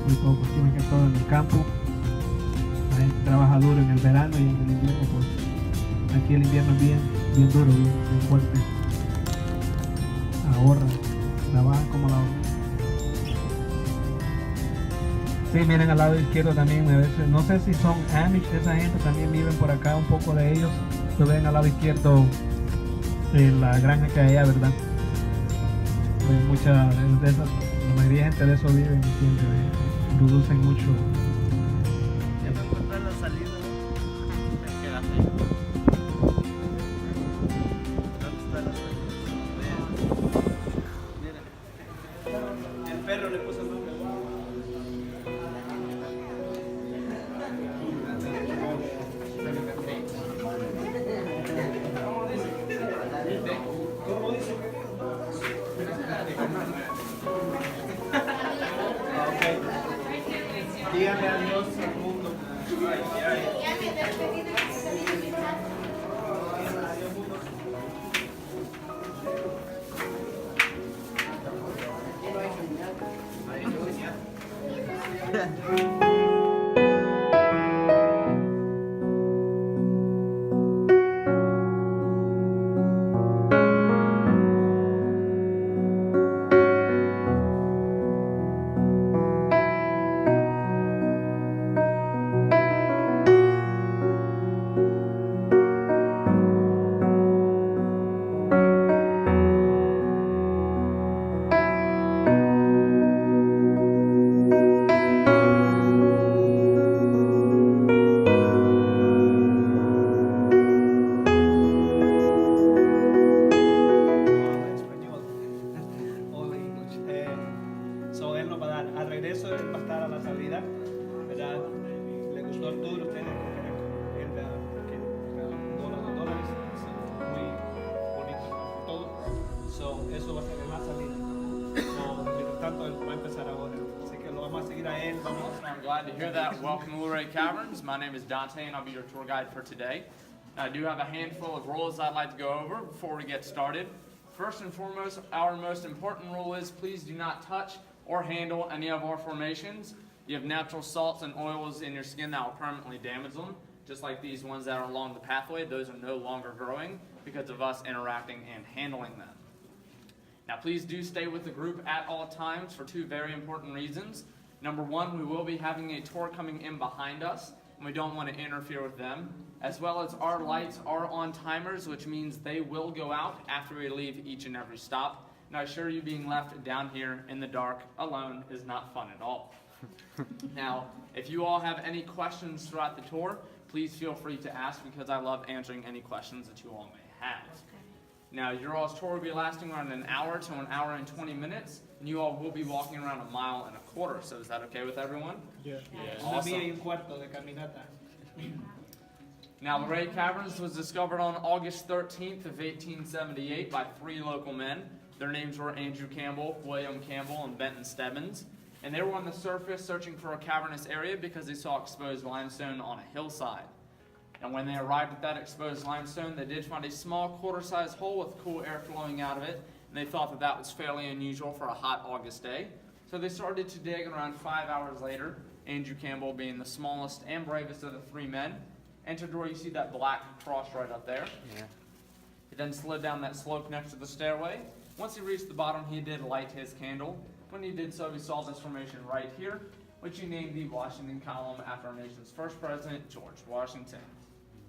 muy poco, aquí más que todo en el campo. La gente trabaja duro en el verano y en el invierno, pues aquí el invierno es bien duro, bien fuerte. Ahorran, trabajan como la hormiga. Sí, miren al lado izquierdo también, a veces, no sé si son Amish, esa gente también viven por acá, un poco de ellos. Lo ven al lado izquierdo la granja que hay allá, ¿verdad? Mucha de esas, la mayoría de gente de eso viven, siempre producen mucho. Ya me encontré la salida. Me quedaste ahí. ¿Dónde está la salida? Mira. El perro le puso el nombre. ¿Cómo dice? Dígale adiós al mundo. I'm glad to hear that. Welcome to Luray Caverns. My name is Dante and I'll be your tour guide for today. I do have a handful of rules I'd like to go over before we get started. First and foremost, our most important rule is please do not touch or handle any of our formations. You have natural salts and oils in your skin that will permanently damage them, just like these ones that are along the pathway. Those are no longer growing because of us interacting and handling them. Now please do stay with the group at all times for two very important reasons. Number one, we will be having a tour coming in behind us, and we don't want to interfere with them, as well as our lights are on timers, which means they will go out after we leave each and every stop. And I assure you, being left down here in the dark alone is not fun at all. Now, if you all have any questions throughout the tour, please feel free to ask because I love answering any questions that you all may have. Now, your all's tour will be lasting around an hour to an hour and 20 minutes, and you all will be walking around 1.25 miles. So is that okay with everyone? Yeah. Awesome. Now, Luray Caverns was discovered on August 13th of 1878 by 3 local men. Their names were Andrew Campbell, William Campbell, and Benton Stebbins. And they were on the surface searching for a cavernous area because they saw exposed limestone on a hillside. And when they arrived at that exposed limestone, they did find a small quarter-sized hole with cool air flowing out of it, and they thought that that was fairly unusual for a hot August day. So they started to dig, and around 5 hours later, Andrew Campbell, being the smallest and bravest of the 3 men, entered where you see that black cross right up there. Yeah. He then slid down that slope next to the stairway. Once he reached the bottom, he did light his candle. When he did so, he saw this formation right here, which he named the Washington Column after our nation's first president, George Washington.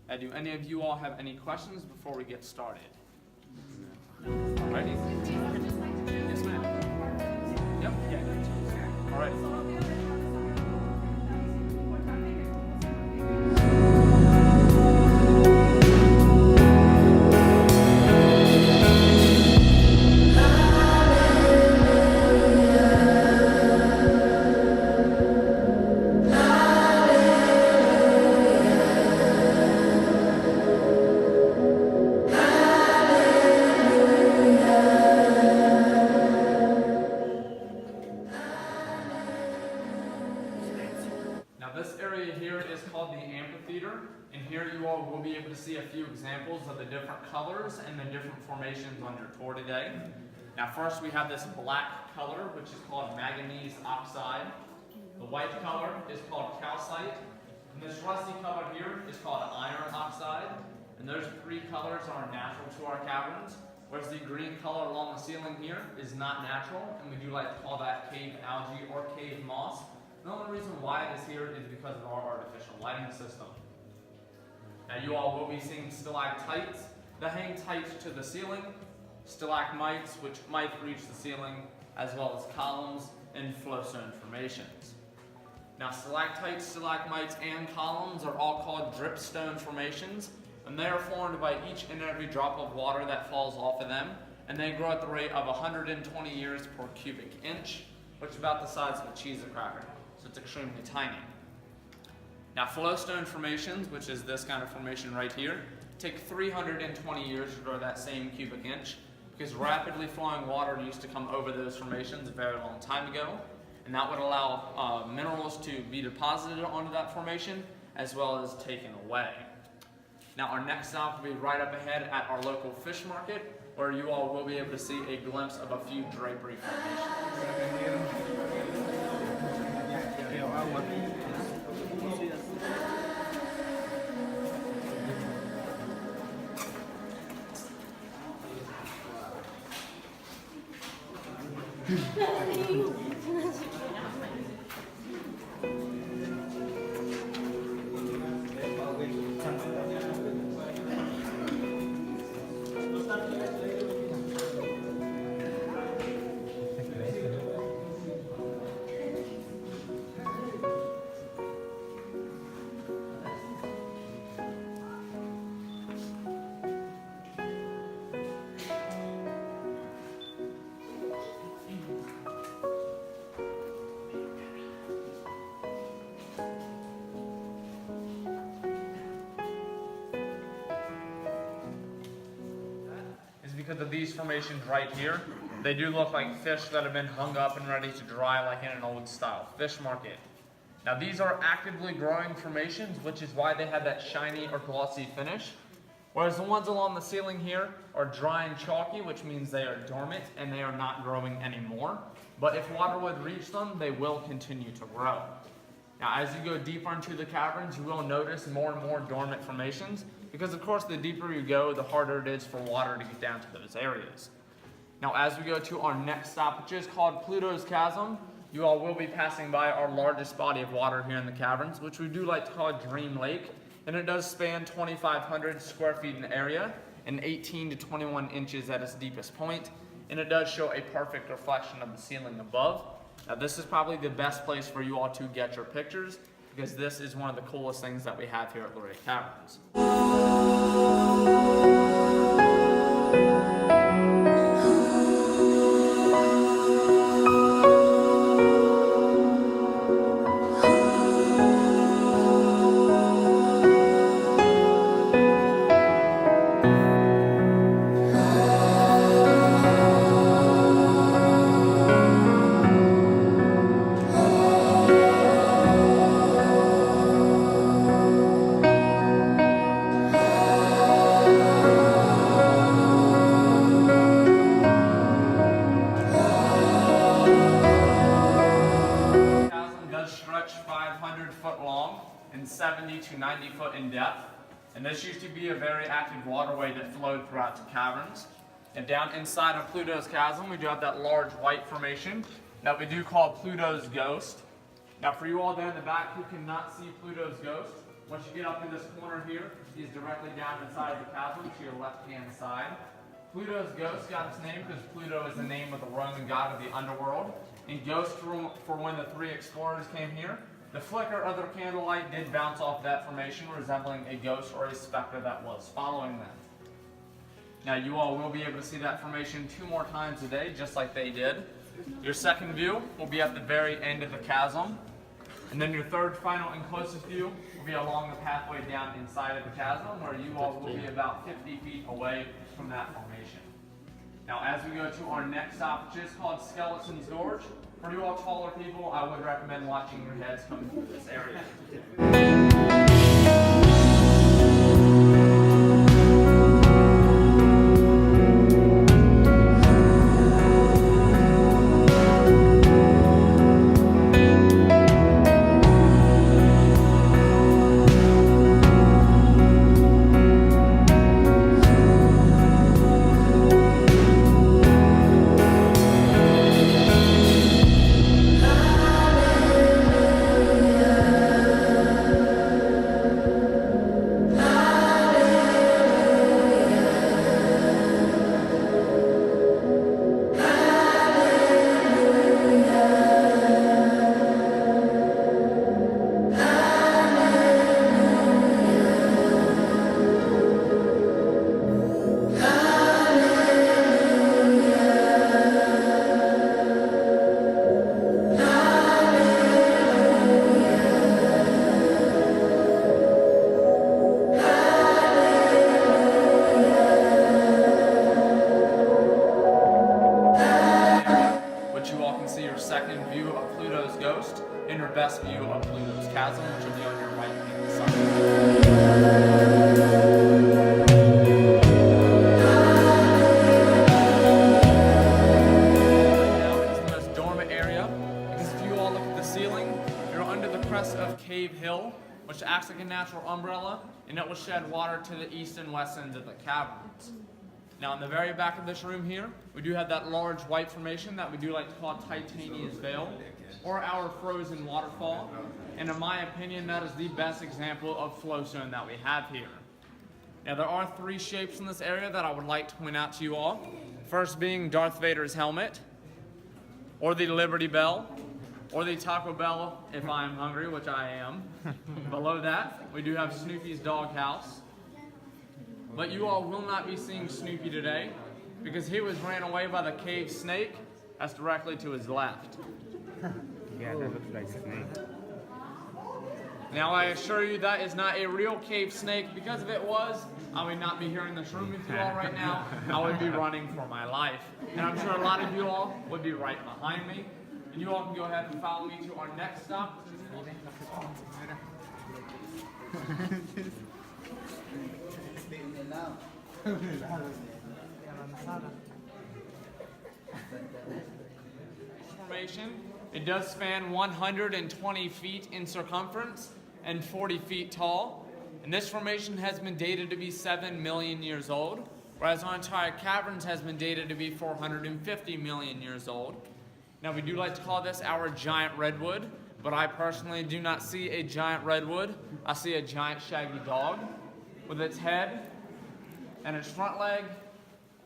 Now, do any of you all have any questions before we get started? Alrighty. Yes, ma'am. Yep. Yeah. Alrighty. Now this area here is called the Amphitheater, and here you all will be able to see a few examples of the different colors and the different formations on your tour today. Now first we have this black color, which is called manganese oxide. The white color is called calcite, and this rusty color here is called iron oxide. And those three colors are natural to our caverns, whereas the green color along the ceiling here is not natural, and we do like to call that cave algae or cave moss. The only reason why it is here is because of our artificial lighting system. Now you all will be seeing stalactites that hang tight to the ceiling, stalagmites which might reach the ceiling, as well as columns and flowstone formations. Now stalactites, stalagmites, and columns are all called dripstone formations, and they are formed by each and every drop of water that falls off of them, and they grow at the rate of 120 years per cubic inch, which is about the size of a cheese cracker, so it's extremely tiny. Now flowstone formations, which is this kind of formation right here, take 320 years to grow that same cubic inch, because rapidly flowing water used to come over those formations a very long time ago, and that would allow minerals to be deposited onto that formation as well as taken away. Now our next stop will be right up ahead at our local fish market, where you all will be able to see a glimpse of a few drapery formations. Because of these formations right here, they do look like fish that have been hung up and ready to dry like in an old style fish market. Now these are actively growing formations, which is why they have that shiny or glossy finish, whereas the ones along the ceiling here are dry and chalky, which means they are dormant and they are not growing anymore. But if water would reach them, they will continue to grow. Now as you go deeper into the caverns, you will notice more and more dormant formations, because of course the deeper you go, the harder it is for water to get down to those areas. Now as we go to our next stop, which is called Pluto's Chasm, you all will be passing by our largest body of water here in the caverns, which we do like to call Dream Lake, and it does span 2,500 square feet in area and 18 to 21 inches at its deepest point, and it does show a perfect reflection of the ceiling above. Now this is probably the best place for you all to get your pictures, because this is one of the coolest things that we have here at Luray Caverns. Stretch 500 foot long and 70 to 90 foot in depth, and this used to be a very active waterway that flowed throughout the caverns. And down inside of Pluto's Chasm, we do have that large white formation that we do call Pluto's Ghost. Now for you all there in the back who cannot see Pluto's Ghost, once you get up in this corner here, he's directly down inside the chasm to your left hand side. Pluto's Ghost got its name because Pluto is the name of the Roman god of the underworld, and ghost for when the three explorers came here. The flicker of their candlelight did bounce off that formation, resembling a ghost or a specter that was following them. Now you all will be able to see that formation 2 more times a day, just like they did. Your second view will be at the very end of the chasm, and then your third, final, and closest view will be along the pathway down inside of the chasm, where you all will be about 50 feet away from that formation. Now as we go to our next stop, which is called Skeleton's Gorge, for you all taller people, I would recommend watching your heads coming through this area. and your best view of Pluto's chasm, which will be on your right hand side. Of Cave Hill, which acts like a natural umbrella, and it will shed water to the east and west ends of the caverns. Now, in the very back of this room here, we do have that large white formation that we do like to call Titania's Veil, or our frozen waterfall. And in my opinion, that is the best example of flowstone that we have here. Now, there are three shapes in this area that I would like to point out to you all. First being Darth Vader's helmet, or the Liberty Bell, or the Taco Bell if I am hungry, which I am. Below that, we do have Snoopy's doghouse. But you all will not be seeing Snoopy today because he was ran away by the cave snake that's directly to his left. Yeah, that looks like a snake. Now I assure you that is not a real cave snake, because if it was, I would not be here in this room with you all right now. I would be running for my life. And I'm sure a lot of you all would be right behind me. And you all can go ahead and follow me to our next stop. Formation. It does span 120 feet in circumference and 40 feet tall. And this formation has been dated to be 7 million years old, whereas our entire caverns has been dated to be 450 million years old. Now, we do like to call this our giant redwood, but I personally do not see a giant redwood. I see a giant shaggy dog with its head and its front leg,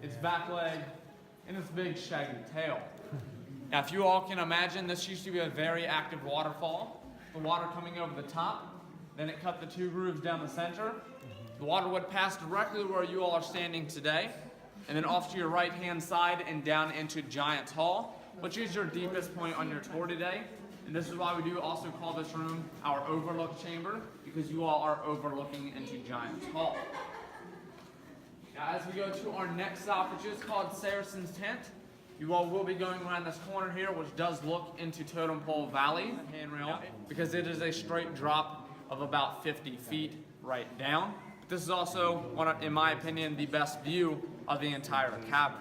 its back leg, and its big shaggy tail. Now, if you all can imagine, this used to be a very active waterfall. The water coming over the top, then it cut the two grooves down the center. The water would pass directly where you all are standing today, and then off to your right-hand side and down into Giant's Hall, which is your deepest point on your tour today. And this is why we do also call this room our overlook chamber, because you all are overlooking into Giant's Hall. Now, as we go to our next stop, which is called Saracen's Tent, you all will be going around this corner here, which does look into Totem Pole Valley handrail, because it is a straight drop of about 50 feet right down. This is also, in my opinion, the best view of the entire cavern.